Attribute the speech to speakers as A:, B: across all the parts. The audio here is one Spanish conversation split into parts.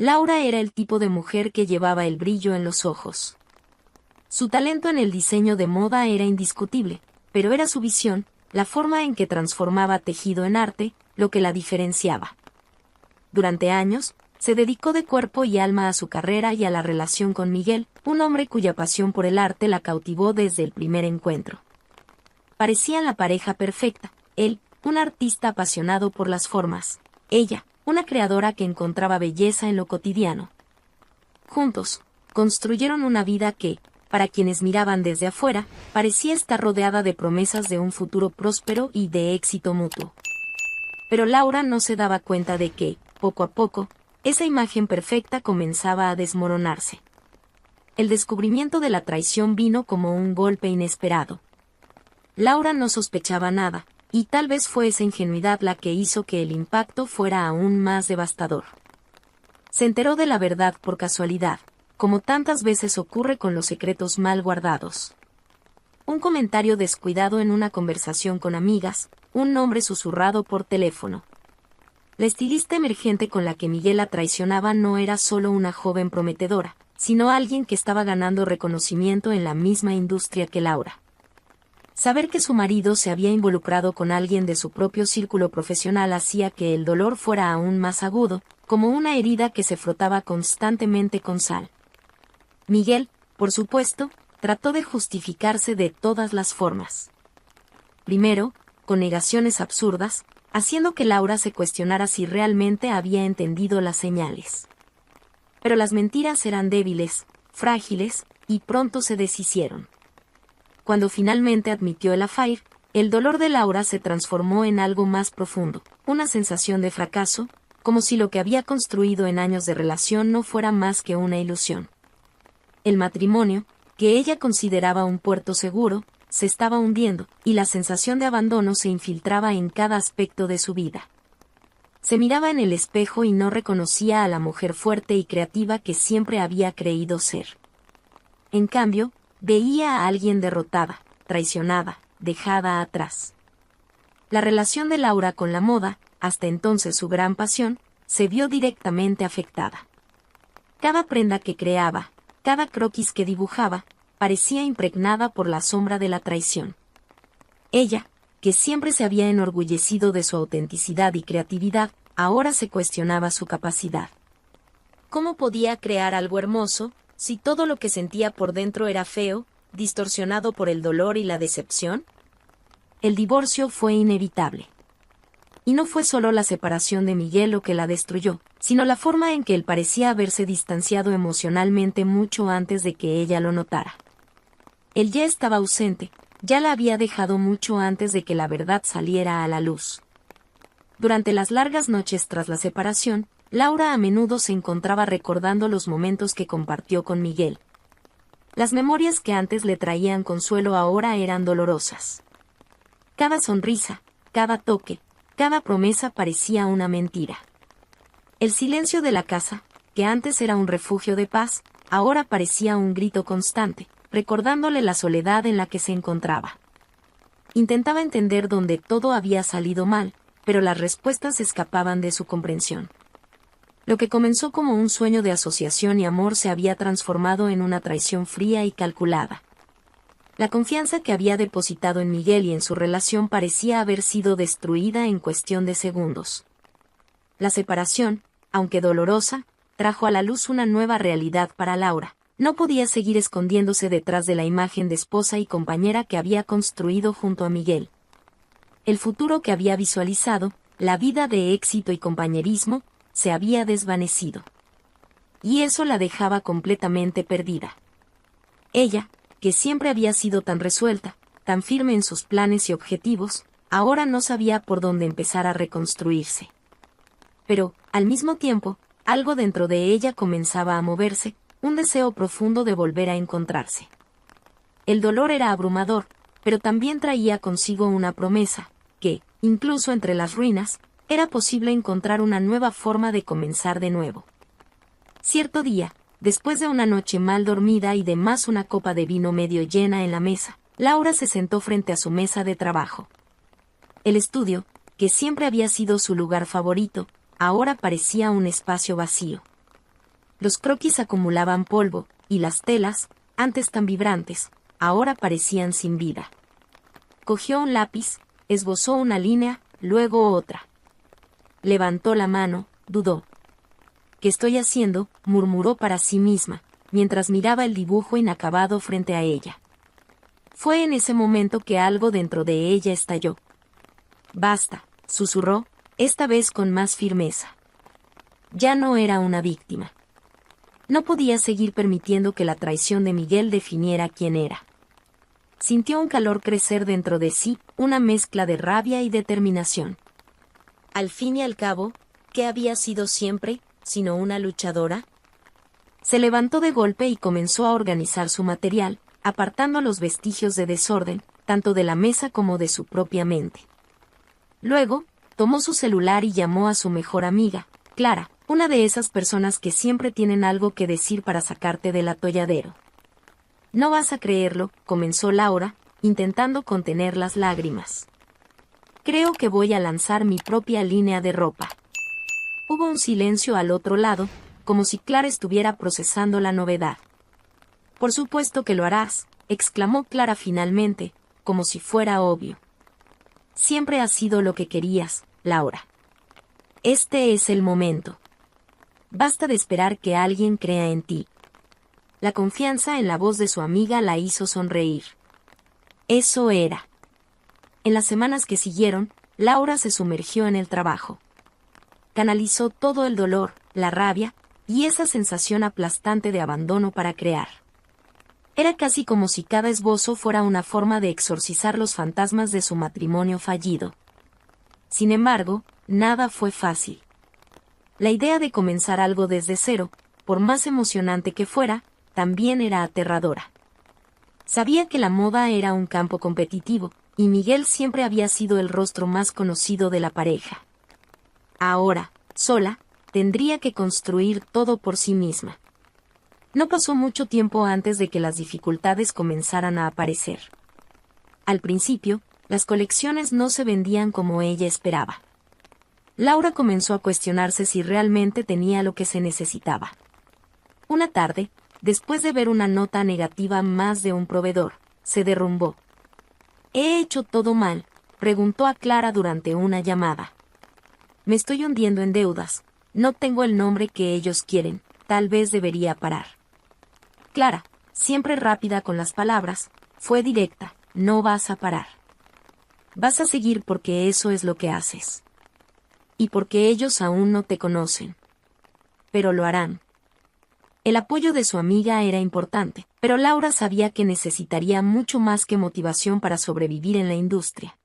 A: Laura era el tipo de mujer que llevaba el brillo en los ojos. Su talento en el diseño de moda era indiscutible, pero era su visión, la forma en que transformaba tejido en arte, lo que la diferenciaba. Durante años, se dedicó de cuerpo y alma a su carrera y a la relación con Miguel, un hombre cuya pasión por el arte la cautivó desde el primer encuentro. Parecían la pareja perfecta, él, un artista apasionado por las formas, ella, una creadora que encontraba belleza en lo cotidiano. Juntos, construyeron una vida que, para quienes miraban desde afuera, parecía estar rodeada de promesas de un futuro próspero y de éxito mutuo. Pero Laura no se daba cuenta de que, poco a poco, esa imagen perfecta comenzaba a desmoronarse. El descubrimiento de la traición vino como un golpe inesperado. Laura no sospechaba nada, y tal vez fue esa ingenuidad la que hizo que el impacto fuera aún más devastador. Se enteró de la verdad por casualidad, como tantas veces ocurre con los secretos mal guardados. Un comentario descuidado en una conversación con amigas, un nombre susurrado por teléfono. La estilista emergente con la que Miguel la traicionaba no era solo una joven prometedora, sino alguien que estaba ganando reconocimiento en la misma industria que Laura. Saber que su marido se había involucrado con alguien de su propio círculo profesional hacía que el dolor fuera aún más agudo, como una herida que se frotaba constantemente con sal. Miguel, por supuesto, trató de justificarse de todas las formas. Primero, con negaciones absurdas, haciendo que Laura se cuestionara si realmente había entendido las señales. Pero las mentiras eran débiles, frágiles, y pronto se deshicieron. Cuando finalmente admitió el affair, el dolor de Laura se transformó en algo más profundo, una sensación de fracaso, como si lo que había construido en años de relación no fuera más que una ilusión. El matrimonio, que ella consideraba un puerto seguro, se estaba hundiendo, y la sensación de abandono se infiltraba en cada aspecto de su vida. Se miraba en el espejo y no reconocía a la mujer fuerte y creativa que siempre había creído ser. En cambio, veía a alguien derrotada, traicionada, dejada atrás. La relación de Laura con la moda, hasta entonces su gran pasión, se vio directamente afectada. Cada prenda que creaba, cada croquis que dibujaba, parecía impregnada por la sombra de la traición. Ella, que siempre se había enorgullecido de su autenticidad y creatividad, ahora se cuestionaba su capacidad. ¿Cómo podía crear algo hermoso, si todo lo que sentía por dentro era feo, distorsionado por el dolor y la decepción? El divorcio fue inevitable. Y no fue solo la separación de Miguel lo que la destruyó, sino la forma en que él parecía haberse distanciado emocionalmente mucho antes de que ella lo notara. Él ya estaba ausente, ya la había dejado mucho antes de que la verdad saliera a la luz. Durante las largas noches tras la separación, Laura a menudo se encontraba recordando los momentos que compartió con Miguel. Las memorias que antes le traían consuelo ahora eran dolorosas. Cada sonrisa, cada toque, cada promesa parecía una mentira. El silencio de la casa, que antes era un refugio de paz, ahora parecía un grito constante, recordándole la soledad en la que se encontraba. Intentaba entender dónde todo había salido mal, pero las respuestas escapaban de su comprensión. Lo que comenzó como un sueño de asociación y amor se había transformado en una traición fría y calculada. La confianza que había depositado en Miguel y en su relación parecía haber sido destruida en cuestión de segundos. La separación, aunque dolorosa, trajo a la luz una nueva realidad para Laura. No podía seguir escondiéndose detrás de la imagen de esposa y compañera que había construido junto a Miguel. El futuro que había visualizado, la vida de éxito y compañerismo, se había desvanecido. Y eso la dejaba completamente perdida. Ella, que siempre había sido tan resuelta, tan firme en sus planes y objetivos, ahora no sabía por dónde empezar a reconstruirse. Pero, al mismo tiempo, algo dentro de ella comenzaba a moverse, un deseo profundo de volver a encontrarse. El dolor era abrumador, pero también traía consigo una promesa, que, incluso entre las ruinas, era posible encontrar una nueva forma de comenzar de nuevo. Cierto día, después de una noche mal dormida y de más una copa de vino medio llena en la mesa, Laura se sentó frente a su mesa de trabajo. El estudio, que siempre había sido su lugar favorito, ahora parecía un espacio vacío. Los croquis acumulaban polvo, y las telas, antes tan vibrantes, ahora parecían sin vida. Cogió un lápiz, esbozó una línea, luego otra. Levantó la mano, dudó. ¿Qué estoy haciendo?, murmuró para sí misma, mientras miraba el dibujo inacabado frente a ella. Fue en ese momento que algo dentro de ella estalló. «Basta», susurró, esta vez con más firmeza. Ya no era una víctima. No podía seguir permitiendo que la traición de Miguel definiera quién era. Sintió un calor crecer dentro de sí, una mezcla de rabia y determinación. Al fin y al cabo, ¿qué había sido siempre, sino una luchadora? Se levantó de golpe y comenzó a organizar su material, apartando los vestigios de desorden, tanto de la mesa como de su propia mente. Luego, tomó su celular y llamó a su mejor amiga, Clara, una de esas personas que siempre tienen algo que decir para sacarte del atolladero. «No vas a creerlo», comenzó Laura, intentando contener las lágrimas. «Creo que voy a lanzar mi propia línea de ropa». Hubo un silencio al otro lado, como si Clara estuviera procesando la novedad. «Por supuesto que lo harás», exclamó Clara finalmente, como si fuera obvio. «Siempre ha sido lo que querías, Laura. Este es el momento. Basta de esperar que alguien crea en ti». La confianza en la voz de su amiga la hizo sonreír. Eso era. En las semanas que siguieron, Laura se sumergió en el trabajo. Canalizó todo el dolor, la rabia, y esa sensación aplastante de abandono para crear. Era casi como si cada esbozo fuera una forma de exorcizar los fantasmas de su matrimonio fallido. Sin embargo, nada fue fácil. La idea de comenzar algo desde cero, por más emocionante que fuera, también era aterradora. Sabía que la moda era un campo competitivo, y Miguel siempre había sido el rostro más conocido de la pareja. Ahora, sola, tendría que construir todo por sí misma. No pasó mucho tiempo antes de que las dificultades comenzaran a aparecer. Al principio, las colecciones no se vendían como ella esperaba. Laura comenzó a cuestionarse si realmente tenía lo que se necesitaba. Una tarde, después de ver una nota negativa más de un proveedor, se derrumbó. «¿He hecho todo mal?», preguntó a Clara durante una llamada. «Me estoy hundiendo en deudas, no tengo el nombre que ellos quieren, tal vez debería parar». Clara, siempre rápida con las palabras, fue directa: «No vas a parar. Vas a seguir porque eso es lo que haces. Y porque ellos aún no te conocen. Pero lo harán». El apoyo de su amiga era importante, pero Laura sabía que necesitaría mucho más que motivación para sobrevivir en la industria.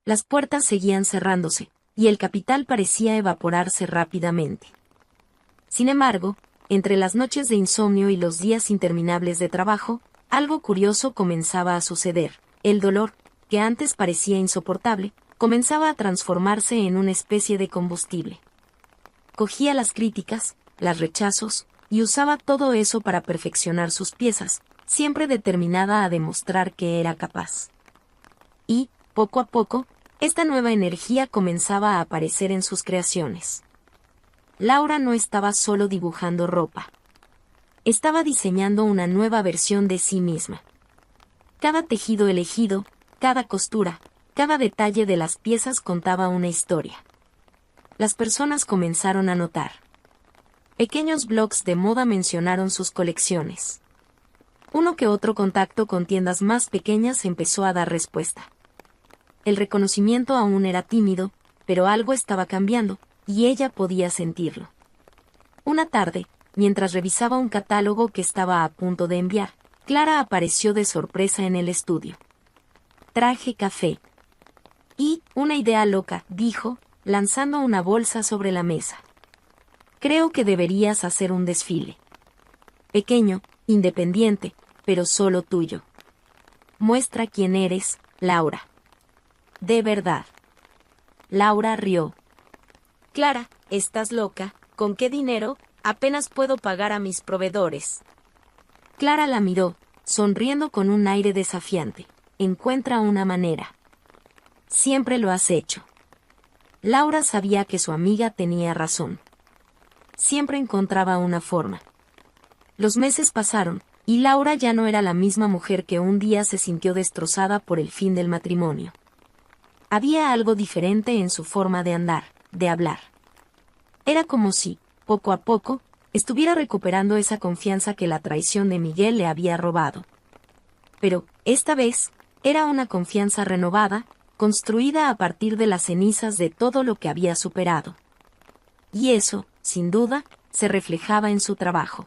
A: Las puertas seguían cerrándose, y el capital parecía evaporarse rápidamente. Sin embargo, entre las noches de insomnio y los días interminables de trabajo, algo curioso comenzaba a suceder. El dolor, que antes parecía insoportable, comenzaba a transformarse en una especie de combustible. Cogía las críticas, los rechazos, y usaba todo eso para perfeccionar sus piezas, siempre determinada a demostrar que era capaz. Y, poco a poco, esta nueva energía comenzaba a aparecer en sus creaciones. Laura no estaba solo dibujando ropa. Estaba diseñando una nueva versión de sí misma. Cada tejido elegido, cada costura, cada detalle de las piezas contaba una historia. Las personas comenzaron a notar. Pequeños blogs de moda mencionaron sus colecciones. Uno que otro contacto con tiendas más pequeñas empezó a dar respuesta. El reconocimiento aún era tímido, pero algo estaba cambiando, y ella podía sentirlo. Una tarde, mientras revisaba un catálogo que estaba a punto de enviar, Clara apareció de sorpresa en el estudio. «Traje café». «Y, una idea loca», dijo, lanzando una bolsa sobre la mesa. «Creo que deberías hacer un desfile. Pequeño, independiente, pero solo tuyo. Muestra quién eres, Laura». «¿De verdad?». Laura rió. «Clara, ¿estás loca? ¿Con qué dinero? Apenas puedo pagar a mis proveedores». Clara la miró, sonriendo con un aire desafiante. «Encuentra una manera. Siempre lo has hecho». Laura sabía que su amiga tenía razón. siempre encontraba una forma. Los meses pasaron, y Laura ya no era la misma mujer que un día se sintió destrozada por el fin del matrimonio. Había algo diferente en su forma de andar, de hablar. Era como si, poco a poco, estuviera recuperando esa confianza que la traición de Miguel le había robado. Pero, esta vez, era una confianza renovada, construida a partir de las cenizas de todo lo que había superado. Y eso, sin duda, se reflejaba en su trabajo.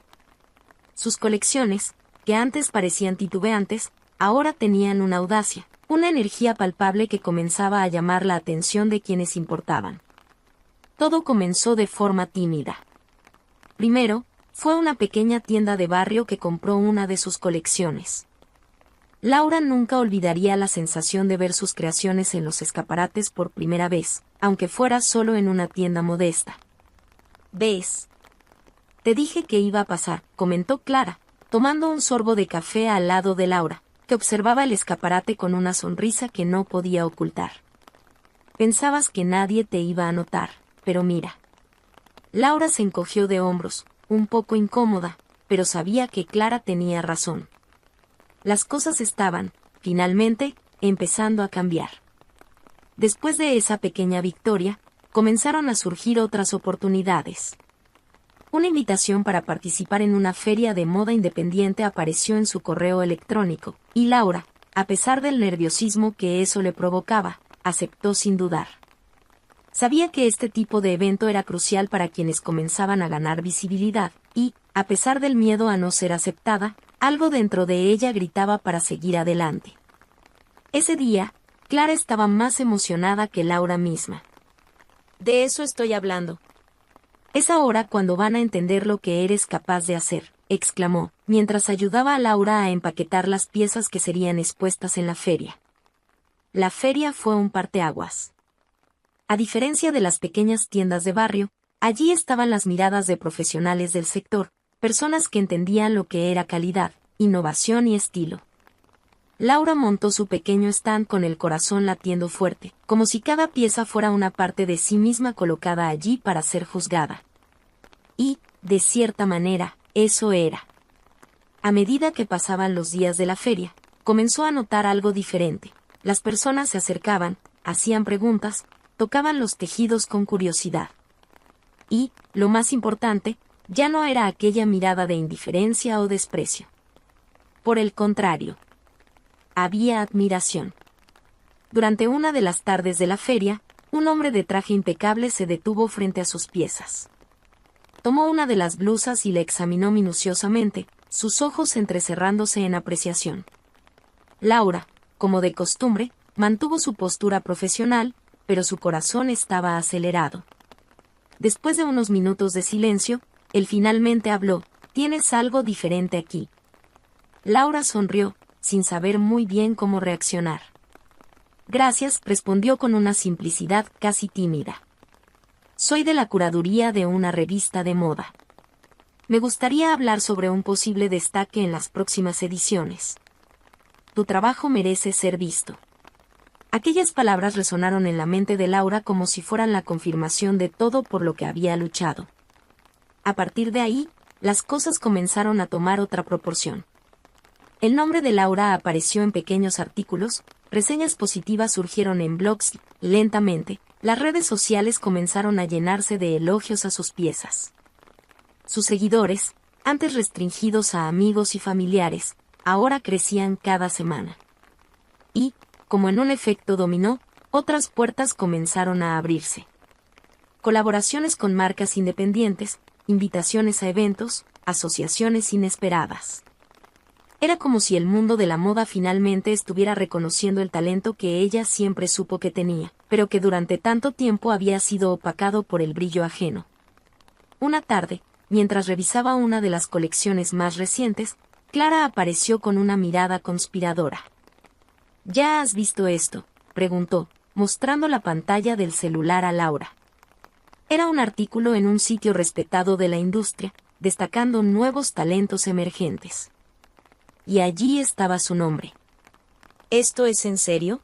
A: Sus colecciones, que antes parecían titubeantes, ahora tenían una audacia, una energía palpable que comenzaba a llamar la atención de quienes importaban. Todo comenzó de forma tímida. Primero, fue una pequeña tienda de barrio que compró una de sus colecciones. Laura nunca olvidaría la sensación de ver sus creaciones en los escaparates por primera vez, aunque fuera solo en una tienda modesta. ¿Ves? Te dije que iba a pasar, comentó Clara, tomando un sorbo de café al lado de Laura, que observaba el escaparate con una sonrisa que no podía ocultar. Pensabas que nadie te iba a notar, pero mira. Laura se encogió de hombros, un poco incómoda, pero sabía que Clara tenía razón. Las cosas estaban, finalmente, empezando a cambiar. Después de esa pequeña victoria, comenzaron a surgir otras oportunidades. Una invitación para participar en una feria de moda independiente apareció en su correo electrónico, y Laura, a pesar del nerviosismo que eso le provocaba, aceptó sin dudar. Sabía que este tipo de evento era crucial para quienes comenzaban a ganar visibilidad, y, a pesar del miedo a no ser aceptada, algo dentro de ella gritaba para seguir adelante. Ese día, Clara estaba más emocionada que Laura misma. De eso estoy hablando. Es ahora cuando van a entender lo que eres capaz de hacer, exclamó, mientras ayudaba a Laura a empaquetar las piezas que serían expuestas en la feria. La feria fue un parteaguas. A diferencia de las pequeñas tiendas de barrio, allí estaban las miradas de profesionales del sector, personas que entendían lo que era calidad, innovación y estilo. Laura montó su pequeño stand con el corazón latiendo fuerte, como si cada pieza fuera una parte de sí misma colocada allí para ser juzgada. Y, de cierta manera, eso era. A medida que pasaban los días de la feria, comenzó a notar algo diferente. Las personas se acercaban, hacían preguntas, tocaban los tejidos con curiosidad. Y, lo más importante, ya no era aquella mirada de indiferencia o desprecio. Por el contrario, había admiración. Durante una de las tardes de la feria, un hombre de traje impecable se detuvo frente a sus piezas. Tomó una de las blusas y la examinó minuciosamente, sus ojos entrecerrándose en apreciación. Laura, como de costumbre, mantuvo su postura profesional, pero su corazón estaba acelerado. Después de unos minutos de silencio, él finalmente habló: «Tienes algo diferente aquí». Laura sonrió, sin saber muy bien cómo reaccionar. «Gracias», respondió con una simplicidad casi tímida. «Soy de la curaduría de una revista de moda. Me gustaría hablar sobre un posible destaque en las próximas ediciones. Tu trabajo merece ser visto». Aquellas palabras resonaron en la mente de Laura como si fueran la confirmación de todo por lo que había luchado. A partir de ahí, las cosas comenzaron a tomar otra proporción. El nombre de Laura apareció en pequeños artículos, reseñas positivas surgieron en blogs, y lentamente, las redes sociales comenzaron a llenarse de elogios a sus piezas. Sus seguidores, antes restringidos a amigos y familiares, ahora crecían cada semana. Y, como en un efecto dominó, otras puertas comenzaron a abrirse. Colaboraciones con marcas independientes, invitaciones a eventos, asociaciones inesperadas. Era como si el mundo de la moda finalmente estuviera reconociendo el talento que ella siempre supo que tenía, pero que durante tanto tiempo había sido opacado por el brillo ajeno. Una tarde, mientras revisaba una de las colecciones más recientes, Clara apareció con una mirada conspiradora. «¿Ya has visto esto?», preguntó, mostrando la pantalla del celular a Laura. Era un artículo en un sitio respetado de la industria, destacando nuevos talentos emergentes. Y allí estaba su nombre. «¿Esto es en serio?»,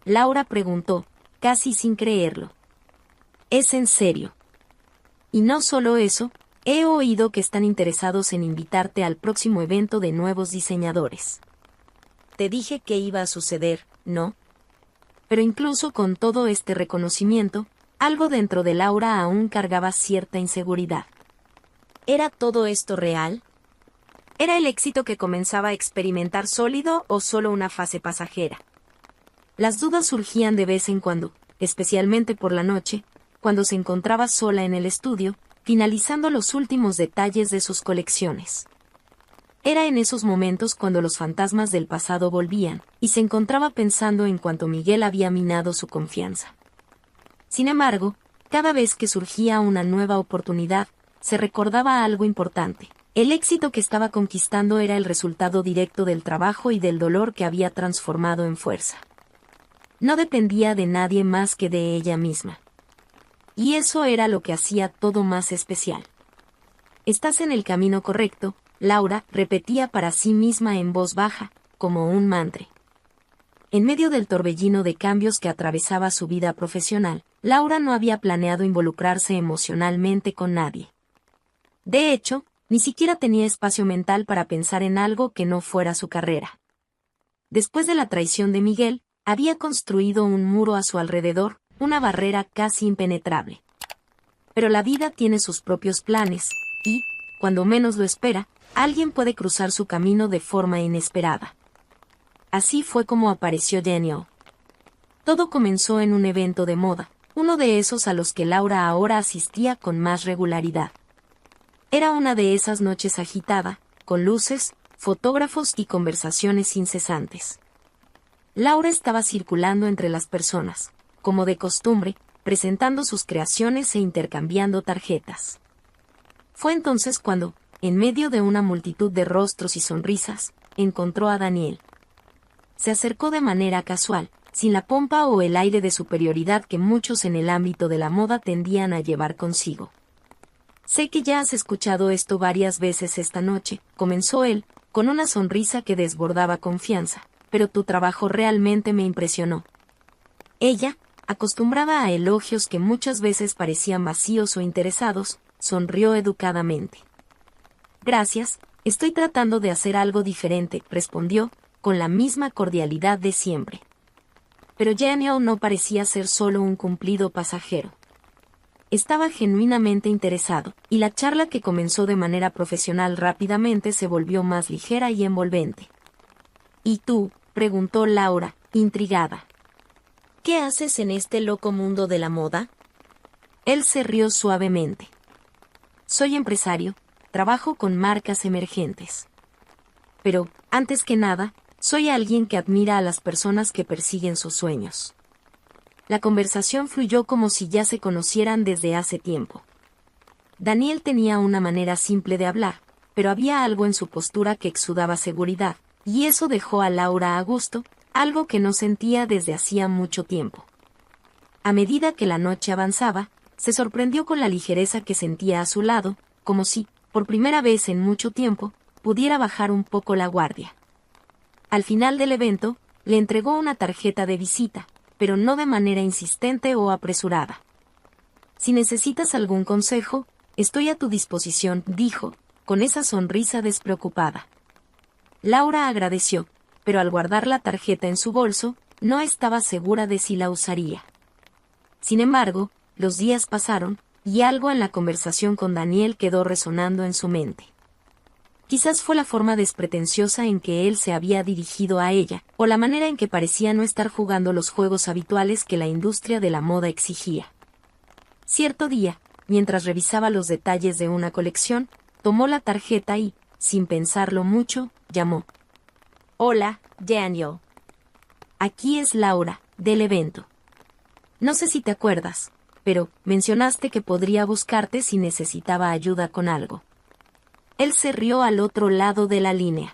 A: Laura preguntó, casi sin creerlo. «Es en serio». Y no solo eso, he oído que están interesados en invitarte al próximo evento de nuevos diseñadores. Te dije que iba a suceder, ¿no? Pero incluso con todo este reconocimiento, algo dentro de Laura aún cargaba cierta inseguridad. ¿Era todo esto real? ¿Era el éxito que comenzaba a experimentar sólido o solo una fase pasajera? Las dudas surgían de vez en cuando, especialmente por la noche, cuando se encontraba sola en el estudio, finalizando los últimos detalles de sus colecciones. Era en esos momentos cuando los fantasmas del pasado volvían, y se encontraba pensando en cuánto Miguel había minado su confianza. Sin embargo, cada vez que surgía una nueva oportunidad, se recordaba algo importante. El éxito que estaba conquistando era el resultado directo del trabajo y del dolor que había transformado en fuerza. No dependía de nadie más que de ella misma. Y eso era lo que hacía todo más especial. «Estás en el camino correcto», Laura repetía para sí misma en voz baja, como un mantra. En medio del torbellino de cambios que atravesaba su vida profesional, Laura no había planeado involucrarse emocionalmente con nadie. De hecho, ni siquiera tenía espacio mental para pensar en algo que no fuera su carrera. Después de la traición de Miguel, había construido un muro a su alrededor, una barrera casi impenetrable. Pero la vida tiene sus propios planes, y, cuando menos lo espera, alguien puede cruzar su camino de forma inesperada. Así fue como apareció Daniel. Todo comenzó en un evento de moda, uno de esos a los que Laura ahora asistía con más regularidad. Era una de esas noches agitada, con luces, fotógrafos y conversaciones incesantes. Laura estaba circulando entre las personas, como de costumbre, presentando sus creaciones e intercambiando tarjetas. Fue entonces cuando, en medio de una multitud de rostros y sonrisas, encontró a Daniel. Se acercó de manera casual, sin la pompa o el aire de superioridad que muchos en el ámbito de la moda tendían a llevar consigo. «Sé que ya has escuchado esto varias veces esta noche», comenzó él, con una sonrisa que desbordaba confianza, «pero tu trabajo realmente me impresionó». Ella, acostumbrada a elogios que muchas veces parecían vacíos o interesados, sonrió educadamente. «Gracias, estoy tratando de hacer algo diferente», respondió, con la misma cordialidad de siempre. Pero Daniel no parecía ser solo un cumplido pasajero. Estaba genuinamente interesado, y la charla que comenzó de manera profesional rápidamente se volvió más ligera y envolvente. «¿Y tú?», preguntó Laura, intrigada. «¿Qué haces en este loco mundo de la moda?». Él se rió suavemente. «Soy empresario, trabajo con marcas emergentes. Pero, antes que nada, soy alguien que admira a las personas que persiguen sus sueños». La conversación fluyó como si ya se conocieran desde hace tiempo. Daniel tenía una manera simple de hablar, pero había algo en su postura que exudaba seguridad, y eso dejó a Laura a gusto, algo que no sentía desde hacía mucho tiempo. A medida que la noche avanzaba, se sorprendió con la ligereza que sentía a su lado, como si, por primera vez en mucho tiempo, pudiera bajar un poco la guardia. Al final del evento, le entregó una tarjeta de visita, pero no de manera insistente o apresurada. «Si necesitas algún consejo, estoy a tu disposición», dijo, con esa sonrisa despreocupada. Laura agradeció, pero al guardar la tarjeta en su bolso, no estaba segura de si la usaría. Sin embargo, los días pasaron, y algo en la conversación con Daniel quedó resonando en su mente. Quizás fue la forma despretenciosa en que él se había dirigido a ella, o la manera en que parecía no estar jugando los juegos habituales que la industria de la moda exigía. Cierto día, mientras revisaba los detalles de una colección, tomó la tarjeta y, sin pensarlo mucho, llamó. «Hola, Daniel. Aquí es Laura, del evento. No sé si te acuerdas, pero mencionaste que podría buscarte si necesitaba ayuda con algo». Él se rió al otro lado de la línea.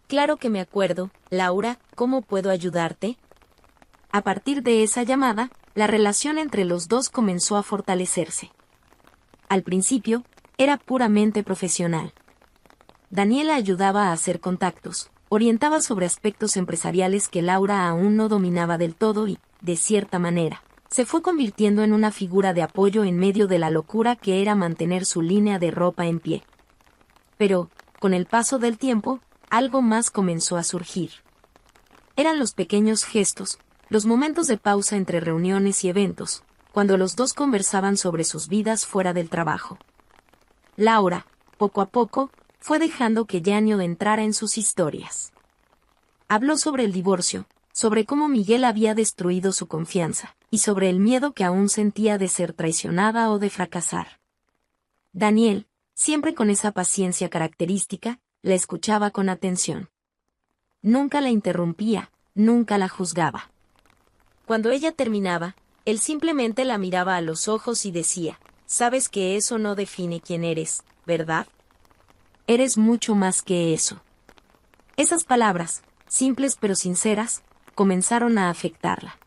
A: «Claro que me acuerdo, Laura, ¿cómo puedo ayudarte?». A partir de esa llamada, la relación entre los dos comenzó a fortalecerse. Al principio, era puramente profesional. Daniela ayudaba a hacer contactos, orientaba sobre aspectos empresariales que Laura aún no dominaba del todo y, de cierta manera, se fue convirtiendo en una figura de apoyo en medio de la locura que era mantener su línea de ropa en pie. Pero, con el paso del tiempo, algo más comenzó a surgir. Eran los pequeños gestos, los momentos de pausa entre reuniones y eventos, cuando los dos conversaban sobre sus vidas fuera del trabajo. Laura, poco a poco, fue dejando que Janio entrara en sus historias. Habló sobre el divorcio, sobre cómo Miguel había destruido su confianza, y sobre el miedo que aún sentía de ser traicionada o de fracasar. Daniel, siempre con esa paciencia característica, la escuchaba con atención. Nunca la interrumpía, nunca la juzgaba. Cuando ella terminaba, él simplemente la miraba a los ojos y decía, «Sabes que eso no define quién eres, ¿verdad? Eres mucho más que eso». Esas palabras, simples pero sinceras, comenzaron a afectarla.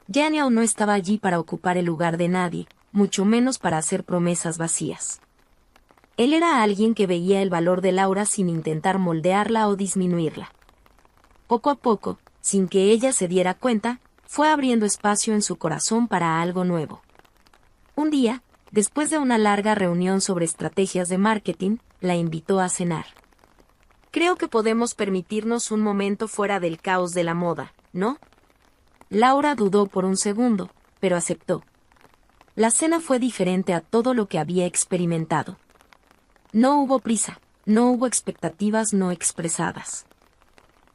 A: Janio no estaba allí para ocupar el lugar de nadie, mucho menos para hacer promesas vacías. Él era alguien que veía el valor de Laura sin intentar moldearla o disminuirla. Poco a poco, sin que ella se diera cuenta, fue abriendo espacio en su corazón para algo nuevo. Un día, después de una larga reunión sobre estrategias de marketing, la invitó a cenar. «Creo que podemos permitirnos un momento fuera del caos de la moda, ¿no?». Laura dudó por un segundo, pero aceptó. La cena fue diferente a todo lo que había experimentado. No hubo prisa, no hubo expectativas no expresadas.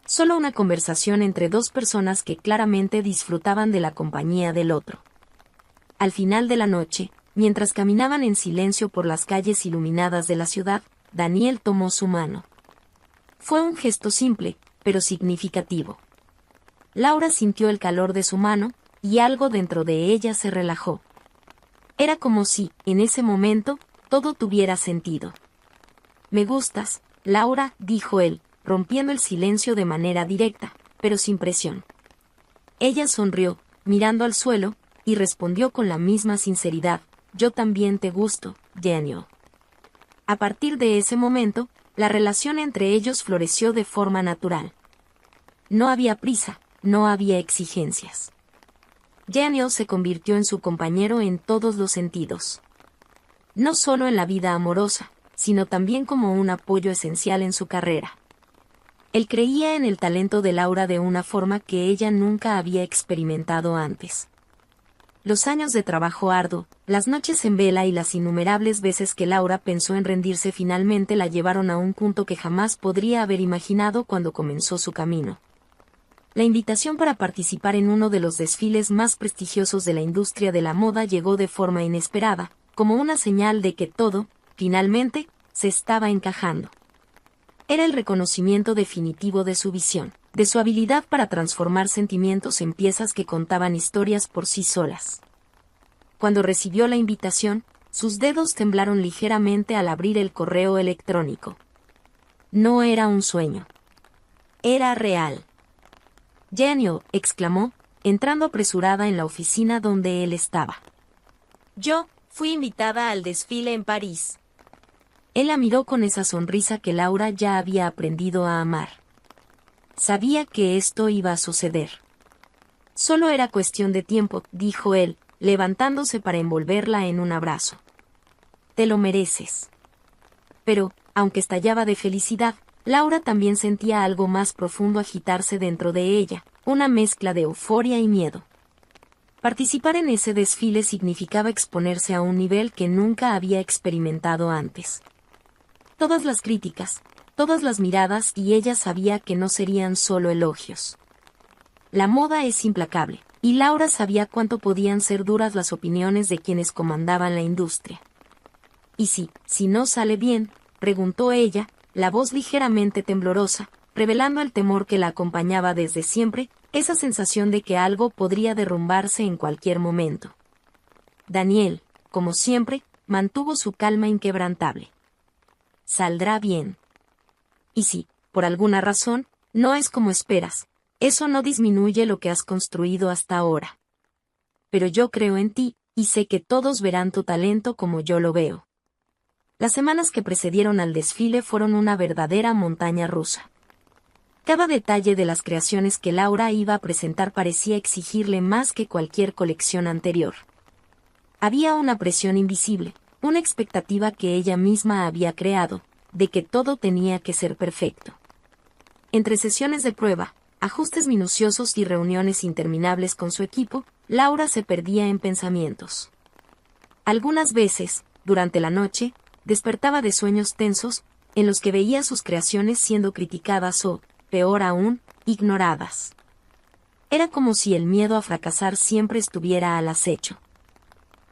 A: Solo una conversación entre dos personas que claramente disfrutaban de la compañía del otro. Al final de la noche, mientras caminaban en silencio por las calles iluminadas de la ciudad, Daniel tomó su mano. Fue un gesto simple, pero significativo. Laura sintió el calor de su mano, y algo dentro de ella se relajó. Era como si, en ese momento, todo tuviera sentido. «Me gustas, Laura», dijo él, rompiendo el silencio de manera directa, pero sin presión. Ella sonrió, mirando al suelo, y respondió con la misma sinceridad, «Yo también te gusto, Janio». A partir de ese momento, la relación entre ellos floreció de forma natural. No había prisa, no había exigencias. Janio se convirtió en su compañero en todos los sentidos. No solo en la vida amorosa, sino también como un apoyo esencial en su carrera. Él creía en el talento de Laura de una forma que ella nunca había experimentado antes. Los años de trabajo arduo, las noches en vela y las innumerables veces que Laura pensó en rendirse finalmente la llevaron a un punto que jamás podría haber imaginado cuando comenzó su camino. La invitación para participar en uno de los desfiles más prestigiosos de la industria de la moda llegó de forma inesperada, como una señal de que todo, finalmente, se estaba encajando. Era el reconocimiento definitivo de su visión, de su habilidad para transformar sentimientos en piezas que contaban historias por sí solas. Cuando recibió la invitación, sus dedos temblaron ligeramente al abrir el correo electrónico. No era un sueño. Era real. «Janio», exclamó, entrando apresurada en la oficina donde él estaba. «Yo fui invitada al desfile en París». Él la miró con esa sonrisa que Laura ya había aprendido a amar. Sabía que esto iba a suceder. «Solo era cuestión de tiempo», dijo él, levantándose para envolverla en un abrazo. «Te lo mereces». Pero, aunque estallaba de felicidad, Laura también sentía algo más profundo agitarse dentro de ella, una mezcla de euforia y miedo. Participar en ese desfile significaba exponerse a un nivel que nunca había experimentado antes. Todas las críticas, todas las miradas, y ella sabía que no serían solo elogios. La moda es implacable, y Laura sabía cuánto podían ser duras las opiniones de quienes comandaban la industria. «¿Y si no sale bien?», preguntó ella, la voz ligeramente temblorosa, revelando el temor que la acompañaba desde siempre, esa sensación de que algo podría derrumbarse en cualquier momento. Daniel, como siempre, mantuvo su calma inquebrantable. «Saldrá bien. Y si, por alguna razón, no es como esperas, eso no disminuye lo que has construido hasta ahora. Pero yo creo en ti, y sé que todos verán tu talento como yo lo veo». Las semanas que precedieron al desfile fueron una verdadera montaña rusa. Cada detalle de las creaciones que Laura iba a presentar parecía exigirle más que cualquier colección anterior. Había una presión invisible, una expectativa que ella misma había creado, de que todo tenía que ser perfecto. Entre sesiones de prueba, ajustes minuciosos y reuniones interminables con su equipo, Laura se perdía en pensamientos. Algunas veces, durante la noche, despertaba de sueños tensos, en los que veía sus creaciones siendo criticadas o, peor aún, ignoradas. Era como si el miedo a fracasar siempre estuviera al acecho.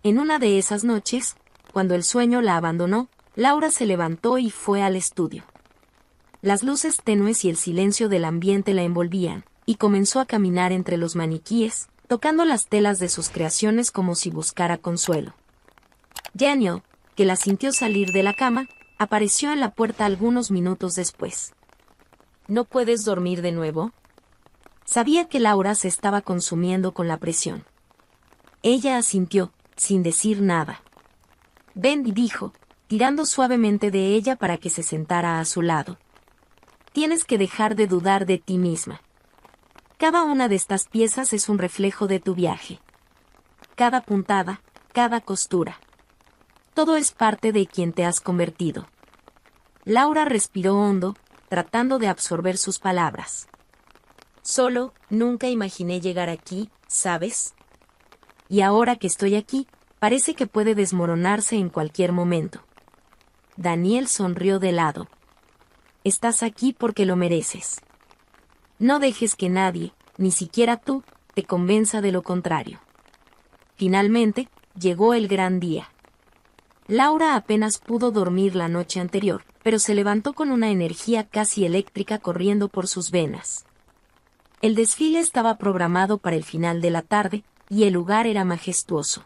A: En una de esas noches, cuando el sueño la abandonó, Laura se levantó y fue al estudio. Las luces tenues y el silencio del ambiente la envolvían, y comenzó a caminar entre los maniquíes, tocando las telas de sus creaciones como si buscara consuelo. Daniel, que la sintió salir de la cama, apareció en la puerta algunos minutos después. ¿No puedes dormir de nuevo? Sabía que Laura se estaba consumiendo con la presión. Ella asintió, sin decir nada. Ven, dijo, tirando suavemente de ella para que se sentara a su lado. Tienes que dejar de dudar de ti misma. Cada una de estas piezas es un reflejo de tu viaje. Cada puntada, cada costura. Todo es parte de quien te has convertido. Laura respiró hondo, tratando de absorber sus palabras. Solo, nunca imaginé llegar aquí, ¿sabes? Y ahora que estoy aquí, parece que puede desmoronarse en cualquier momento. Daniel sonrió de lado. Estás aquí porque lo mereces. No dejes que nadie, ni siquiera tú, te convenza de lo contrario. Finalmente, llegó el gran día. Laura apenas pudo dormir la noche anterior, pero se levantó con una energía casi eléctrica corriendo por sus venas. El desfile estaba programado para el final de la tarde, y el lugar era majestuoso.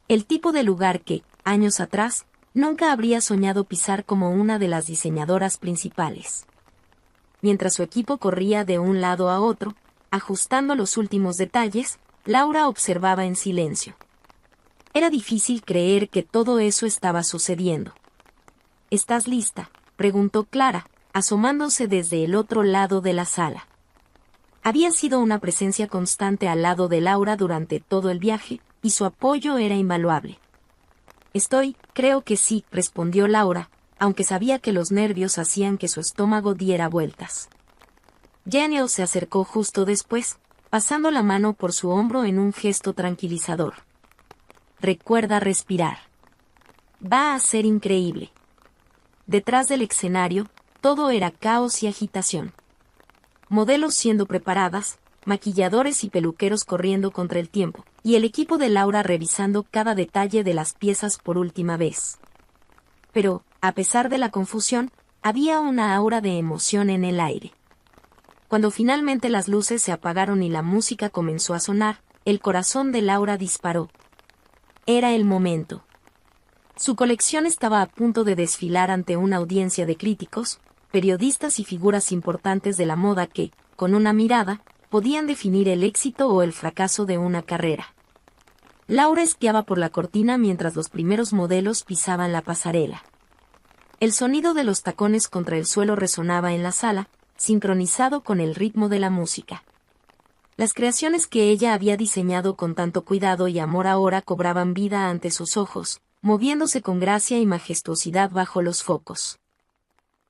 A: El tipo de lugar que, años atrás, nunca habría soñado pisar como una de las diseñadoras principales. Mientras su equipo corría de un lado a otro, ajustando los últimos detalles, Laura observaba en silencio. Era difícil creer que todo eso estaba sucediendo. ¿Estás lista?, preguntó Clara, asomándose desde el otro lado de la sala. Había sido una presencia constante al lado de Laura durante todo el viaje, y su apoyo era invaluable. Creo que sí, respondió Laura, aunque sabía que los nervios hacían que su estómago diera vueltas. Daniel se acercó justo después, pasando la mano por su hombro en un gesto tranquilizador. Recuerda respirar. Va a ser increíble. Detrás del escenario, todo era caos y agitación. Modelos siendo preparadas, maquilladores y peluqueros corriendo contra el tiempo, y el equipo de Laura revisando cada detalle de las piezas por última vez. Pero, a pesar de la confusión, había una aura de emoción en el aire. Cuando finalmente las luces se apagaron y la música comenzó a sonar, el corazón de Laura disparó. Era el momento. Su colección estaba a punto de desfilar ante una audiencia de críticos, periodistas y figuras importantes de la moda que, con una mirada, podían definir el éxito o el fracaso de una carrera. Laura esquiaba por la cortina mientras los primeros modelos pisaban la pasarela. El sonido de los tacones contra el suelo resonaba en la sala, sincronizado con el ritmo de la música. Las creaciones que ella había diseñado con tanto cuidado y amor ahora cobraban vida ante sus ojos, moviéndose con gracia y majestuosidad bajo los focos.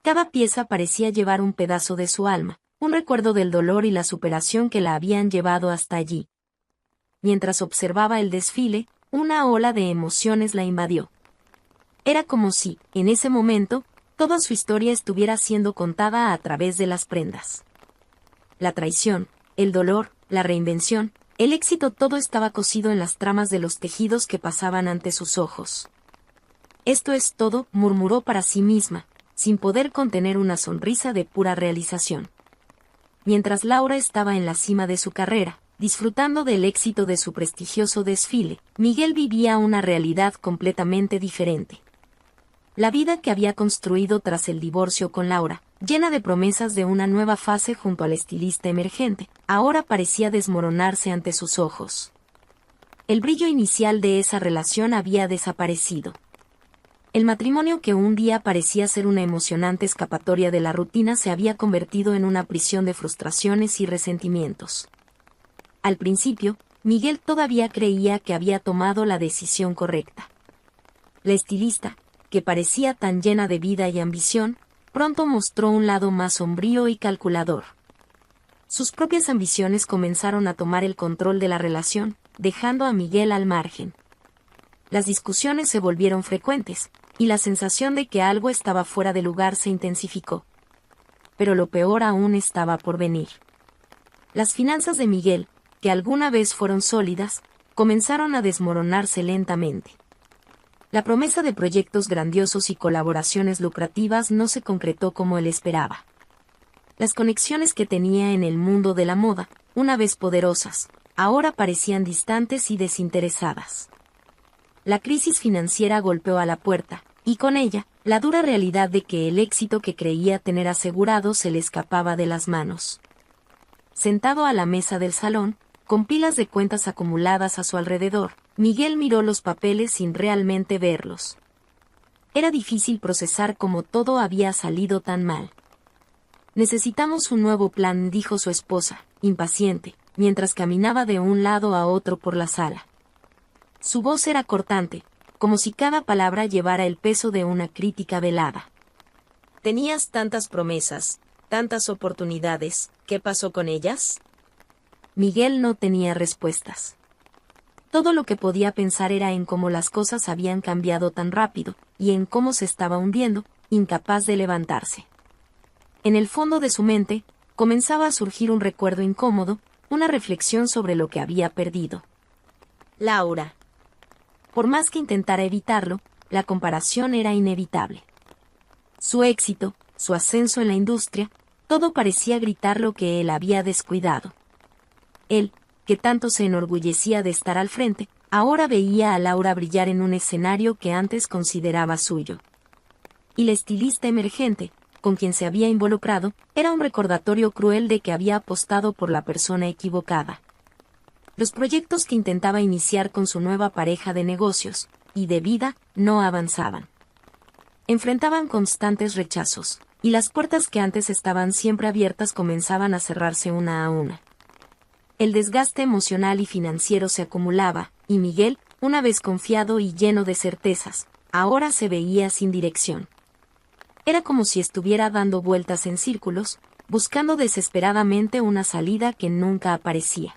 A: Cada pieza parecía llevar un pedazo de su alma, un recuerdo del dolor y la superación que la habían llevado hasta allí. Mientras observaba el desfile, una ola de emociones la invadió. Era como si, en ese momento, toda su historia estuviera siendo contada a través de las prendas. La traición, el dolor, la reinvención, el éxito, todo estaba cosido en las tramas de los tejidos que pasaban ante sus ojos. Esto es todo, murmuró para sí misma, sin poder contener una sonrisa de pura realización. Mientras Laura estaba en la cima de su carrera, disfrutando del éxito de su prestigioso desfile, Miguel vivía una realidad completamente diferente. La vida que había construido tras el divorcio con Laura, llena de promesas de una nueva fase junto al estilista emergente, ahora parecía desmoronarse ante sus ojos. El brillo inicial de esa relación había desaparecido. El matrimonio que un día parecía ser una emocionante escapatoria de la rutina se había convertido en una prisión de frustraciones y resentimientos. Al principio, Miguel todavía creía que había tomado la decisión correcta. La estilista, que parecía tan llena de vida y ambición, pronto mostró un lado más sombrío y calculador. Sus propias ambiciones comenzaron a tomar el control de la relación, dejando a Miguel al margen. Las discusiones se volvieron frecuentes, y la sensación de que algo estaba fuera de lugar se intensificó. Pero lo peor aún estaba por venir. Las finanzas de Miguel, que alguna vez fueron sólidas, comenzaron a desmoronarse lentamente. La promesa de proyectos grandiosos y colaboraciones lucrativas no se concretó como él esperaba. Las conexiones que tenía en el mundo de la moda, una vez poderosas, ahora parecían distantes y desinteresadas. La crisis financiera golpeó a la puerta, y con ella, la dura realidad de que el éxito que creía tener asegurado se le escapaba de las manos. Sentado a la mesa del salón, con pilas de cuentas acumuladas a su alrededor, Miguel miró los papeles sin realmente verlos. Era difícil procesar cómo todo había salido tan mal. «Necesitamos un nuevo plan», dijo su esposa, impaciente, mientras caminaba de un lado a otro por la sala. Su voz era cortante, como si cada palabra llevara el peso de una crítica velada. «Tenías tantas promesas, tantas oportunidades, ¿qué pasó con ellas?» Miguel no tenía respuestas. Todo lo que podía pensar era en cómo las cosas habían cambiado tan rápido, y en cómo se estaba hundiendo, incapaz de levantarse. En el fondo de su mente, comenzaba a surgir un recuerdo incómodo, una reflexión sobre lo que había perdido. Laura. Por más que intentara evitarlo, la comparación era inevitable. Su éxito, su ascenso en la industria, todo parecía gritar lo que él había descuidado. Él, que tanto se enorgullecía de estar al frente, ahora veía a Laura brillar en un escenario que antes consideraba suyo. Y la estilista emergente, con quien se había involucrado, era un recordatorio cruel de que había apostado por la persona equivocada. Los proyectos que intentaba iniciar con su nueva pareja de negocios y de vida no avanzaban. Enfrentaban constantes rechazos, y las puertas que antes estaban siempre abiertas comenzaban a cerrarse una a una. El desgaste emocional y financiero se acumulaba, y Miguel, una vez confiado y lleno de certezas, ahora se veía sin dirección. Era como si estuviera dando vueltas en círculos, buscando desesperadamente una salida que nunca aparecía.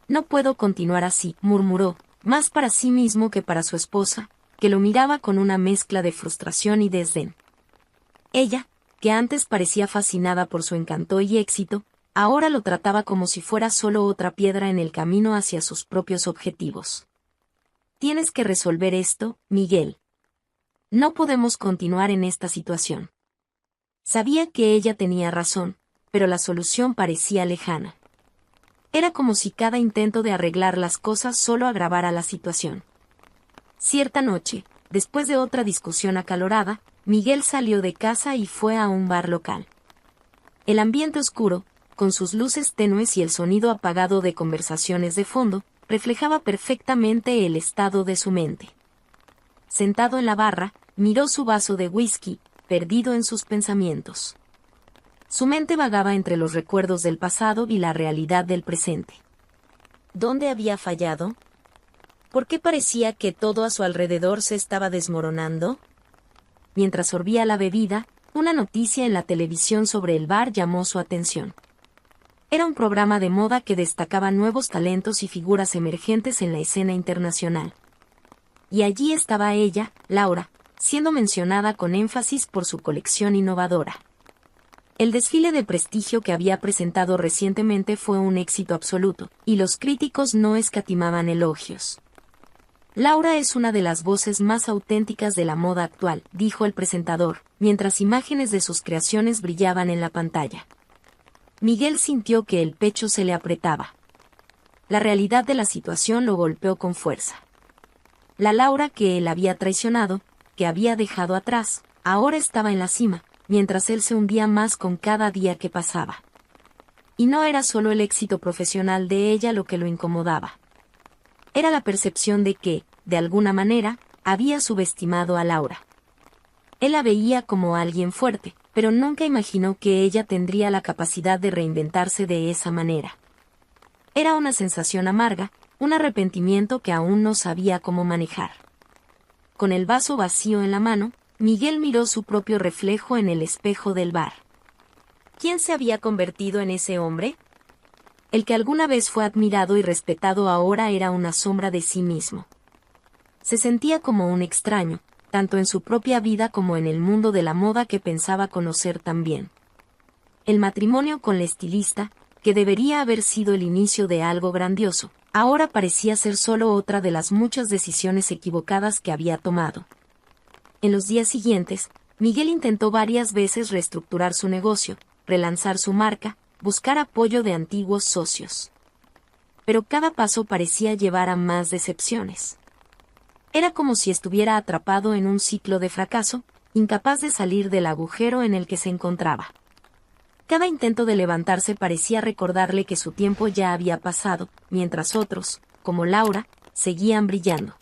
A: «No puedo continuar así», murmuró, más para sí mismo que para su esposa, que lo miraba con una mezcla de frustración y desdén. Ella, que antes parecía fascinada por su encanto y éxito, ahora lo trataba como si fuera solo otra piedra en el camino hacia sus propios objetivos. «Tienes que resolver esto, Miguel. No podemos continuar en esta situación». Sabía que ella tenía razón, pero la solución parecía lejana. Era como si cada intento de arreglar las cosas solo agravara la situación. Cierta noche, después de otra discusión acalorada, Miguel salió de casa y fue a un bar local. El ambiente oscuro, con sus luces tenues y el sonido apagado de conversaciones de fondo, reflejaba perfectamente el estado de su mente. Sentado en la barra, miró su vaso de whisky, perdido en sus pensamientos. Su mente vagaba entre los recuerdos del pasado y la realidad del presente. ¿Dónde había fallado? ¿Por qué parecía que todo a su alrededor se estaba desmoronando? Mientras sorbía la bebida, una noticia en la televisión sobre el bar llamó su atención. Era un programa de moda que destacaba nuevos talentos y figuras emergentes en la escena internacional. Y allí estaba ella, Laura, siendo mencionada con énfasis por su colección innovadora. El desfile de prestigio que había presentado recientemente fue un éxito absoluto, y los críticos no escatimaban elogios. «Laura es una de las voces más auténticas de la moda actual», dijo el presentador, mientras imágenes de sus creaciones brillaban en la pantalla. Miguel sintió que el pecho se le apretaba. La realidad de la situación lo golpeó con fuerza. La Laura que él había traicionado, que había dejado atrás, ahora estaba en la cima, mientras él se hundía más con cada día que pasaba. Y no era solo el éxito profesional de ella lo que lo incomodaba. Era la percepción de que, de alguna manera, había subestimado a Laura. Él la veía como alguien fuerte, pero nunca imaginó que ella tendría la capacidad de reinventarse de esa manera. Era una sensación amarga, un arrepentimiento que aún no sabía cómo manejar. Con el vaso vacío en la mano, Miguel miró su propio reflejo en el espejo del bar. ¿Quién se había convertido en ese hombre? El que alguna vez fue admirado y respetado ahora era una sombra de sí mismo. Se sentía como un extraño, tanto en su propia vida como en el mundo de la moda que pensaba conocer tan bien. El matrimonio con la estilista, que debería haber sido el inicio de algo grandioso, ahora parecía ser solo otra de las muchas decisiones equivocadas que había tomado. En los días siguientes, Miguel intentó varias veces reestructurar su negocio, relanzar su marca, buscar apoyo de antiguos socios. Pero cada paso parecía llevar a más decepciones. Era como si estuviera atrapado en un ciclo de fracaso, incapaz de salir del agujero en el que se encontraba. Cada intento de levantarse parecía recordarle que su tiempo ya había pasado, mientras otros, como Laura, seguían brillando.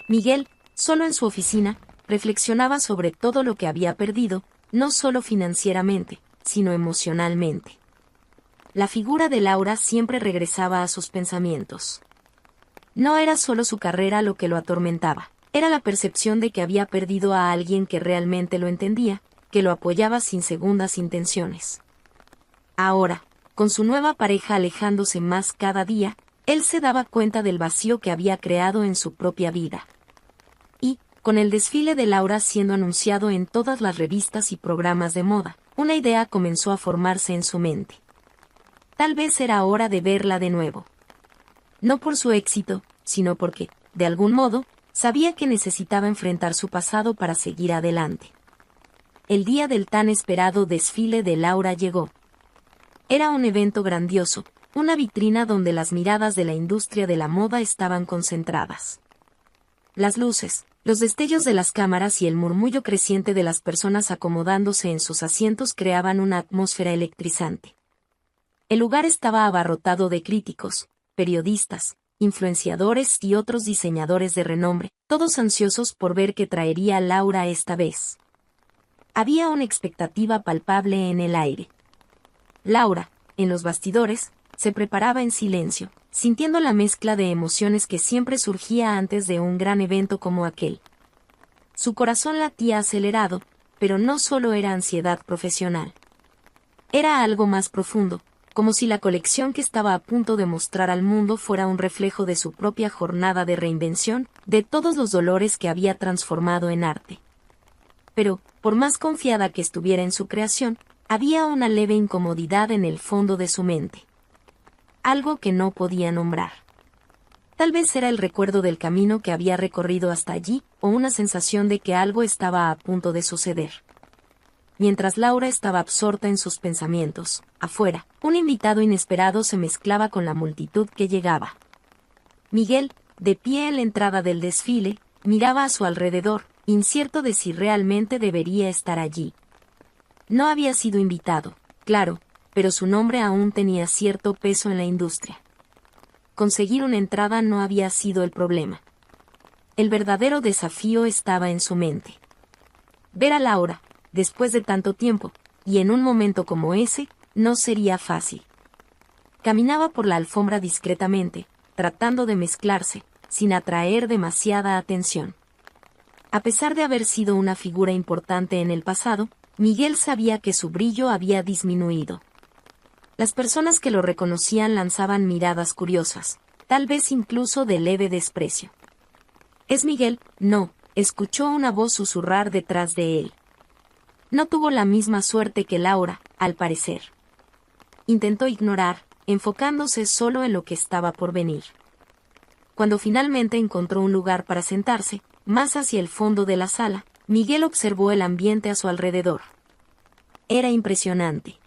A: Miguel, solo en su oficina, reflexionaba sobre todo lo que había perdido, no solo financieramente, sino emocionalmente. La figura de Laura siempre regresaba a sus pensamientos. No era solo su carrera lo que lo atormentaba, era la percepción de que había perdido a alguien que realmente lo entendía, que lo apoyaba sin segundas intenciones. Ahora, con su nueva pareja alejándose más cada día, él se daba cuenta del vacío que había creado en su propia vida. Y, con el desfile de Laura siendo anunciado en todas las revistas y programas de moda, una idea comenzó a formarse en su mente. Tal vez era hora de verla de nuevo. No por su éxito, sino porque, de algún modo, sabía que necesitaba enfrentar su pasado para seguir adelante. El día del tan esperado desfile de Laura llegó. Era un evento grandioso, una vitrina donde las miradas de la industria de la moda estaban concentradas. Las luces, los destellos de las cámaras y el murmullo creciente de las personas acomodándose en sus asientos creaban una atmósfera electrizante. El lugar estaba abarrotado de críticos, periodistas, influenciadores y otros diseñadores de renombre, todos ansiosos por ver qué traería Laura esta vez. Había una expectativa palpable en el aire. Laura, en los bastidores, se preparaba en silencio, sintiendo la mezcla de emociones que siempre surgía antes de un gran evento como aquel. Su corazón latía acelerado, pero no solo era ansiedad profesional. Era algo más profundo, como si la colección que estaba a punto de mostrar al mundo fuera un reflejo de su propia jornada de reinvención, de todos los dolores que había transformado en arte. Pero, por más confiada que estuviera en su creación, había una leve incomodidad en el fondo de su mente. Algo que no podía nombrar. Tal vez era el recuerdo del camino que había recorrido hasta allí, o una sensación de que algo estaba a punto de suceder. Mientras Laura estaba absorta en sus pensamientos, afuera, un invitado inesperado se mezclaba con la multitud que llegaba. Miguel, de pie en la entrada del desfile, miraba a su alrededor, incierto de si realmente debería estar allí. No había sido invitado, claro, pero su nombre aún tenía cierto peso en la industria. Conseguir una entrada no había sido el problema. El verdadero desafío estaba en su mente. Ver a Laura, después de tanto tiempo, y en un momento como ese, no sería fácil. Caminaba por la alfombra discretamente, tratando de mezclarse, sin atraer demasiada atención. A pesar de haber sido una figura importante en el pasado, Miguel sabía que su brillo había disminuido. Las personas que lo reconocían lanzaban miradas curiosas, tal vez incluso de leve desprecio. «¿Es Miguel?» «No», escuchó una voz susurrar detrás de él. No tuvo la misma suerte que Laura, al parecer. Intentó ignorar, enfocándose solo en lo que estaba por venir. Cuando finalmente encontró un lugar para sentarse, más hacia el fondo de la sala, Miguel observó el ambiente a su alrededor. Era impresionante.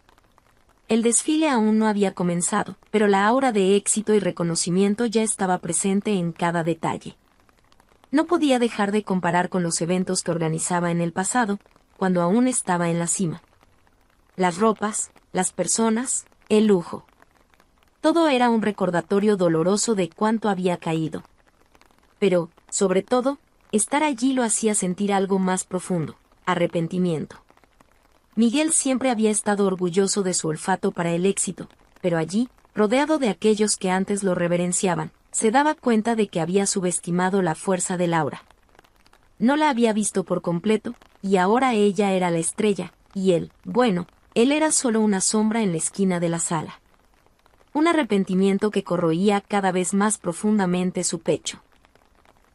A: El desfile aún no había comenzado, pero la aura de éxito y reconocimiento ya estaba presente en cada detalle. No podía dejar de comparar con los eventos que organizaba en el pasado, cuando aún estaba en la cima. Las ropas, las personas, el lujo. Todo era un recordatorio doloroso de cuánto había caído. Pero, sobre todo, estar allí lo hacía sentir algo más profundo: arrepentimiento. Miguel siempre había estado orgulloso de su olfato para el éxito, pero allí, rodeado de aquellos que antes lo reverenciaban, se daba cuenta de que había subestimado la fuerza de Laura. No la había visto por completo, y ahora ella era la estrella, y él, bueno, él era solo una sombra en la esquina de la sala. Un arrepentimiento que corroía cada vez más profundamente su pecho.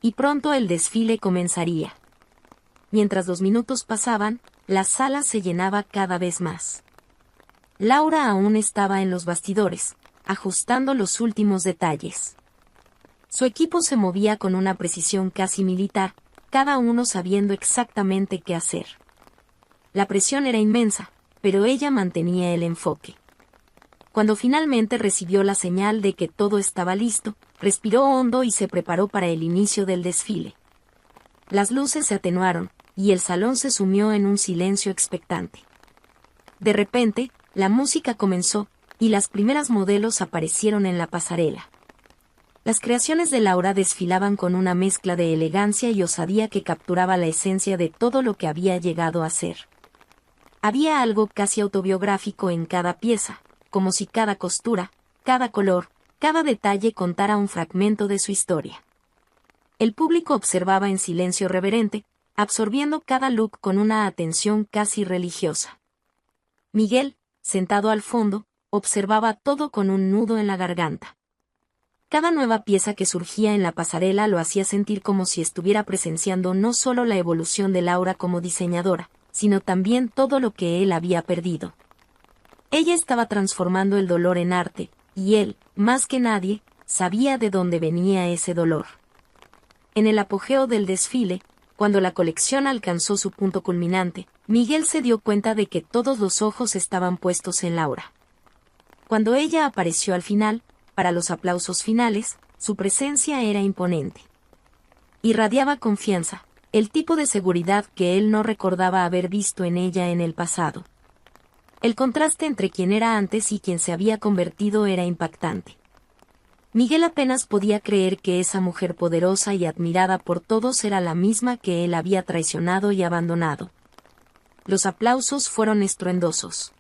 A: Y pronto el desfile comenzaría. Mientras los minutos pasaban, la sala se llenaba cada vez más. Laura aún estaba en los bastidores, ajustando los últimos detalles. Su equipo se movía con una precisión casi militar, cada uno sabiendo exactamente qué hacer. La presión era inmensa, pero ella mantenía el enfoque. Cuando finalmente recibió la señal de que todo estaba listo, respiró hondo y se preparó para el inicio del desfile. Las luces se atenuaron, y el salón se sumió en un silencio expectante. De repente, la música comenzó, y las primeras modelos aparecieron en la pasarela. Las creaciones de Laura desfilaban con una mezcla de elegancia y osadía que capturaba la esencia de todo lo que había llegado a ser. Había algo casi autobiográfico en cada pieza, como si cada costura, cada color, cada detalle contara un fragmento de su historia. El público observaba en silencio reverente, absorbiendo cada look con una atención casi religiosa. Miguel, sentado al fondo, observaba todo con un nudo en la garganta. Cada nueva pieza que surgía en la pasarela lo hacía sentir como si estuviera presenciando no solo la evolución de Laura como diseñadora, sino también todo lo que él había perdido. Ella estaba transformando el dolor en arte, y él, más que nadie, sabía de dónde venía ese dolor. En el apogeo del desfile, cuando la colección alcanzó su punto culminante, Miguel se dio cuenta de que todos los ojos estaban puestos en Laura. Cuando ella apareció al final, para los aplausos finales, su presencia era imponente. Irradiaba confianza, el tipo de seguridad que él no recordaba haber visto en ella en el pasado. El contraste entre quien era antes y quien se había convertido era impactante. Miguel apenas podía creer que esa mujer poderosa y admirada por todos era la misma que él había traicionado y abandonado. Los aplausos fueron estruendosos.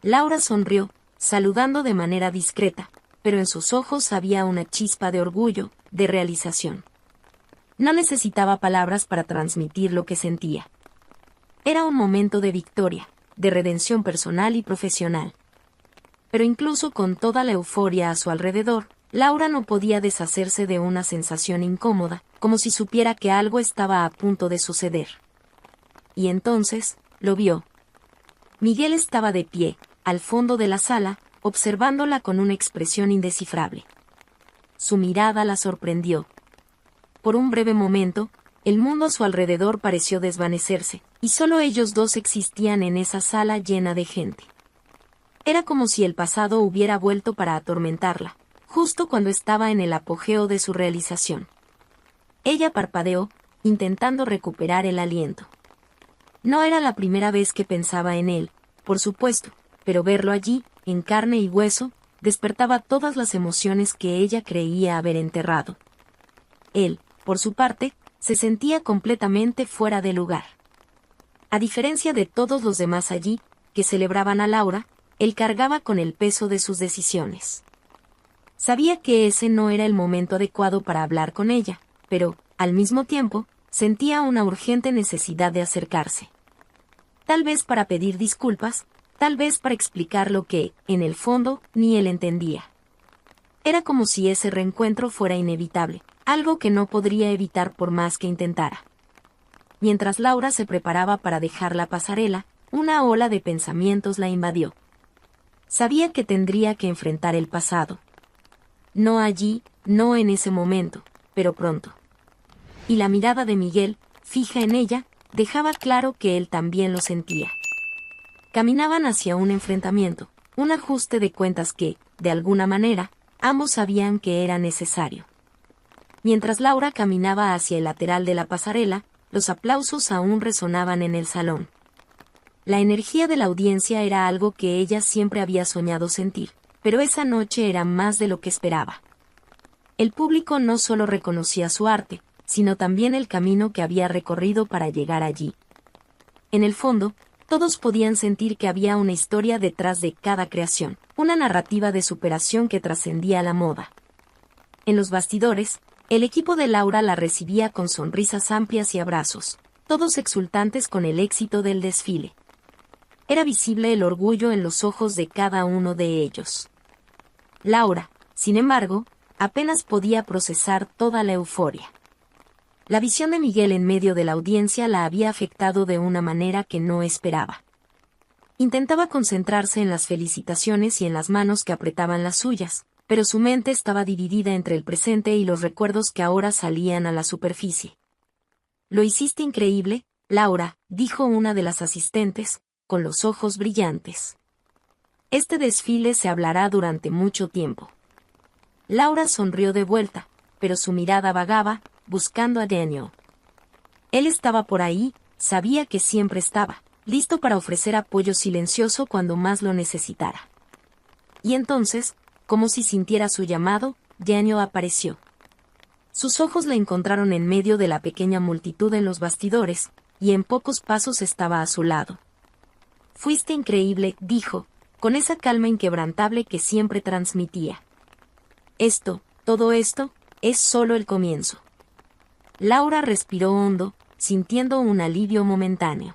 A: Laura sonrió, saludando de manera discreta, pero en sus ojos había una chispa de orgullo, de realización. No necesitaba palabras para transmitir lo que sentía. Era un momento de victoria, de redención personal y profesional. Pero incluso con toda la euforia a su alrededor, Laura no podía deshacerse de una sensación incómoda, como si supiera que algo estaba a punto de suceder. Y entonces, lo vio. Miguel estaba de pie, al fondo de la sala, observándola con una expresión indescifrable. Su mirada la sorprendió. Por un breve momento, el mundo a su alrededor pareció desvanecerse, y solo ellos dos existían en esa sala llena de gente. Era como si el pasado hubiera vuelto para atormentarla, justo cuando estaba en el apogeo de su realización. Ella parpadeó, intentando recuperar el aliento. No era la primera vez que pensaba en él, por supuesto, pero verlo allí, en carne y hueso, despertaba todas las emociones que ella creía haber enterrado. Él, por su parte, se sentía completamente fuera de lugar. A diferencia de todos los demás allí, que celebraban a Laura, él cargaba con el peso de sus decisiones. Sabía que ese no era el momento adecuado para hablar con ella, pero, al mismo tiempo, sentía una urgente necesidad de acercarse. Tal vez para pedir disculpas, tal vez para explicar lo que, en el fondo, ni él entendía. Era como si ese reencuentro fuera inevitable, algo que no podría evitar por más que intentara. Mientras Laura se preparaba para dejar la pasarela, una ola de pensamientos la invadió. Sabía que tendría que enfrentar el pasado. No allí, no en ese momento, pero pronto. Y la mirada de Miguel, fija en ella, dejaba claro que él también lo sentía. Caminaban hacia un enfrentamiento, un ajuste de cuentas que, de alguna manera, ambos sabían que era necesario. Mientras Laura caminaba hacia el lateral de la pasarela, los aplausos aún resonaban en el salón. La energía de la audiencia era algo que ella siempre había soñado sentir, pero esa noche era más de lo que esperaba. El público no solo reconocía su arte, sino también el camino que había recorrido para llegar allí. En el fondo, todos podían sentir que había una historia detrás de cada creación, una narrativa de superación que trascendía la moda. En los bastidores, el equipo de Laura la recibía con sonrisas amplias y abrazos, todos exultantes con el éxito del desfile. Era visible el orgullo en los ojos de cada uno de ellos. Laura, sin embargo, apenas podía procesar toda la euforia. La visión de Miguel en medio de la audiencia la había afectado de una manera que no esperaba. Intentaba concentrarse en las felicitaciones y en las manos que apretaban las suyas, pero su mente estaba dividida entre el presente y los recuerdos que ahora salían a la superficie. «Lo hiciste increíble, Laura», dijo una de las asistentes, con los ojos brillantes. «Este desfile se hablará durante mucho tiempo». Laura sonrió de vuelta, pero su mirada vagaba, buscando a Daniel. Él estaba por ahí, sabía que siempre estaba, listo para ofrecer apoyo silencioso cuando más lo necesitara. Y entonces, como si sintiera su llamado, Daniel apareció. Sus ojos la encontraron en medio de la pequeña multitud en los bastidores, y en pocos pasos estaba a su lado. «Fuiste increíble», dijo, con esa calma inquebrantable que siempre transmitía. Todo esto, es solo el comienzo». Laura respiró hondo, sintiendo un alivio momentáneo.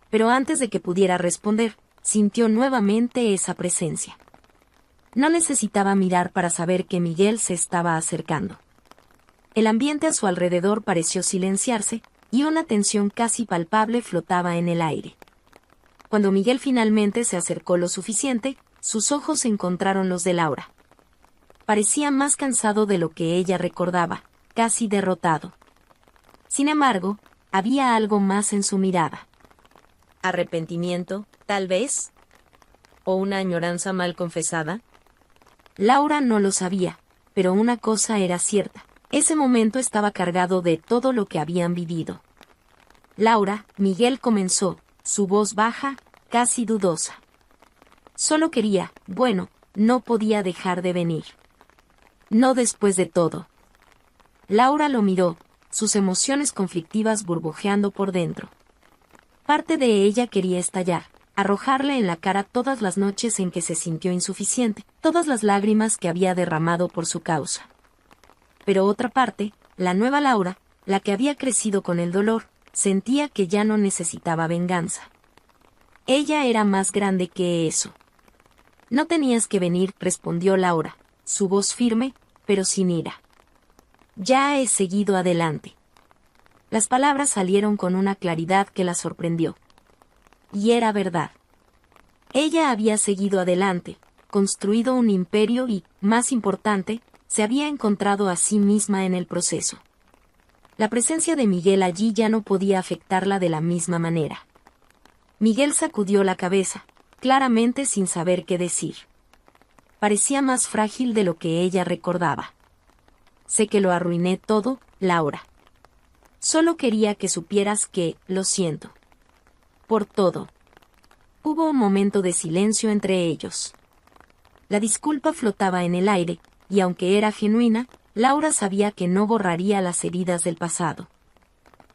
A: Pero antes de que pudiera responder, sintió nuevamente esa presencia. No necesitaba mirar para saber que Miguel se estaba acercando. El ambiente a su alrededor pareció silenciarse, y una tensión casi palpable flotaba en el aire. Cuando Miguel finalmente se acercó lo suficiente, sus ojos encontraron los de Laura. Parecía más cansado de lo que ella recordaba, casi derrotado. Sin embargo, había algo más en su mirada. ¿Arrepentimiento, tal vez? ¿O una añoranza mal confesada? Laura no lo sabía, pero una cosa era cierta. Ese momento estaba cargado de todo lo que habían vivido. «Laura», Miguel comenzó, su voz baja, casi dudosa. «Solo quería, no podía dejar de venir. No después de todo». Laura lo miró, sus emociones conflictivas burbujeando por dentro. Parte de ella quería estallar, arrojarle en la cara todas las noches en que se sintió insuficiente, todas las lágrimas que había derramado por su causa. Pero otra parte, la nueva Laura, la que había crecido con el dolor, sentía que ya no necesitaba venganza. Ella era más grande que eso. «No tenías que venir», respondió Laura, su voz firme, pero sin ira. «Ya he seguido adelante». Las palabras salieron con una claridad que la sorprendió. Y era verdad. Ella había seguido adelante, construido un imperio y, más importante, se había encontrado a sí misma en el proceso. La presencia de Miguel allí ya no podía afectarla de la misma manera. Miguel sacudió la cabeza, claramente sin saber qué decir. Parecía más frágil de lo que ella recordaba. «Sé que lo arruiné todo, Laura. Solo quería que supieras que, lo siento. Por todo». Hubo un momento de silencio entre ellos. La disculpa flotaba en el aire, y aunque era genuina, Laura sabía que no borraría las heridas del pasado.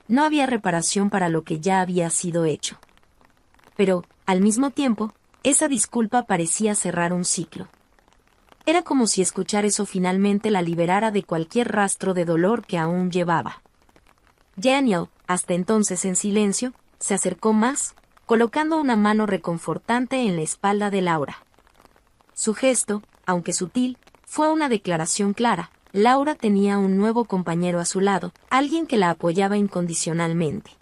A: No había reparación para lo que ya había sido hecho. Pero, al mismo tiempo, esa disculpa parecía cerrar un ciclo. Era como si escuchar eso finalmente la liberara de cualquier rastro de dolor que aún llevaba. Daniel, hasta entonces en silencio, se acercó más, colocando una mano reconfortante en la espalda de Laura. Su gesto, aunque sutil, fue una declaración clara. Laura tenía un nuevo compañero a su lado, alguien que la apoyaba incondicionalmente.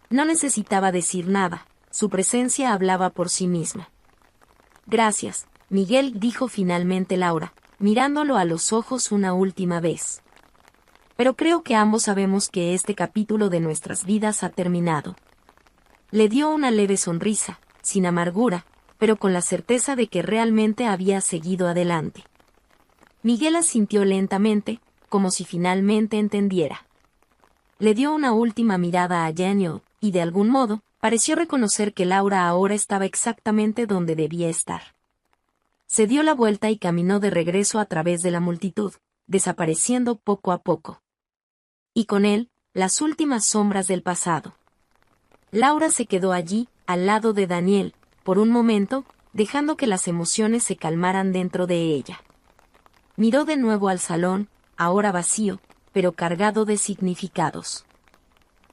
A: No necesitaba decir nada, su presencia hablaba por sí misma. «Gracias», Miguel, dijo finalmente Laura, mirándolo a los ojos una última vez. «Pero creo que ambos sabemos que este capítulo de nuestras vidas ha terminado». Le dio una leve sonrisa, sin amargura, pero con la certeza de que realmente había seguido adelante. Miguel asintió lentamente, como si finalmente entendiera. Le dio una última mirada a Daniel, y de algún modo, pareció reconocer que Laura ahora estaba exactamente donde debía estar. Se dio la vuelta y caminó de regreso a través de la multitud, desapareciendo poco a poco. Y con él, las últimas sombras del pasado. Laura se quedó allí, al lado de Daniel, por un momento, dejando que las emociones se calmaran dentro de ella. Miró de nuevo al salón, ahora vacío, pero cargado de significados.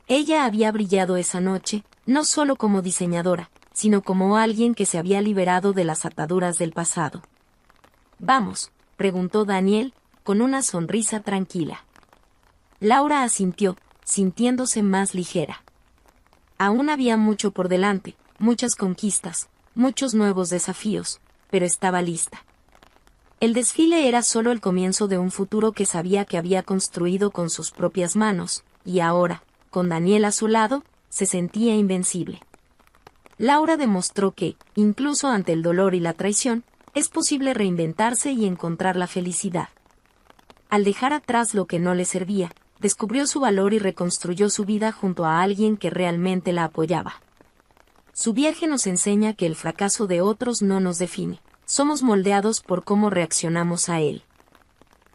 A: Ella había brillado esa noche, no solo como diseñadora, sino como alguien que se había liberado de las ataduras del pasado. «¿Vamos?», preguntó Daniel, con una sonrisa tranquila. Laura asintió, sintiéndose más ligera. Aún había mucho por delante, muchas conquistas, muchos nuevos desafíos, pero estaba lista. El desfile era solo el comienzo de un futuro que sabía que había construido con sus propias manos, y ahora, con Daniel a su lado, se sentía invencible. Laura demostró que, incluso ante el dolor y la traición, es posible reinventarse y encontrar la felicidad. Al dejar atrás lo que no le servía, descubrió su valor y reconstruyó su vida junto a alguien que realmente la apoyaba. Su viaje nos enseña que el fracaso de otros no nos define, somos moldeados por cómo reaccionamos a él.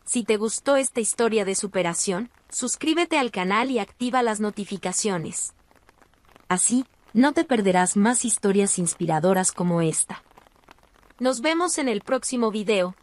A: Si te gustó esta historia de superación, suscríbete al canal y activa las notificaciones. Así, no te perderás más historias inspiradoras como esta. Nos vemos en el próximo video.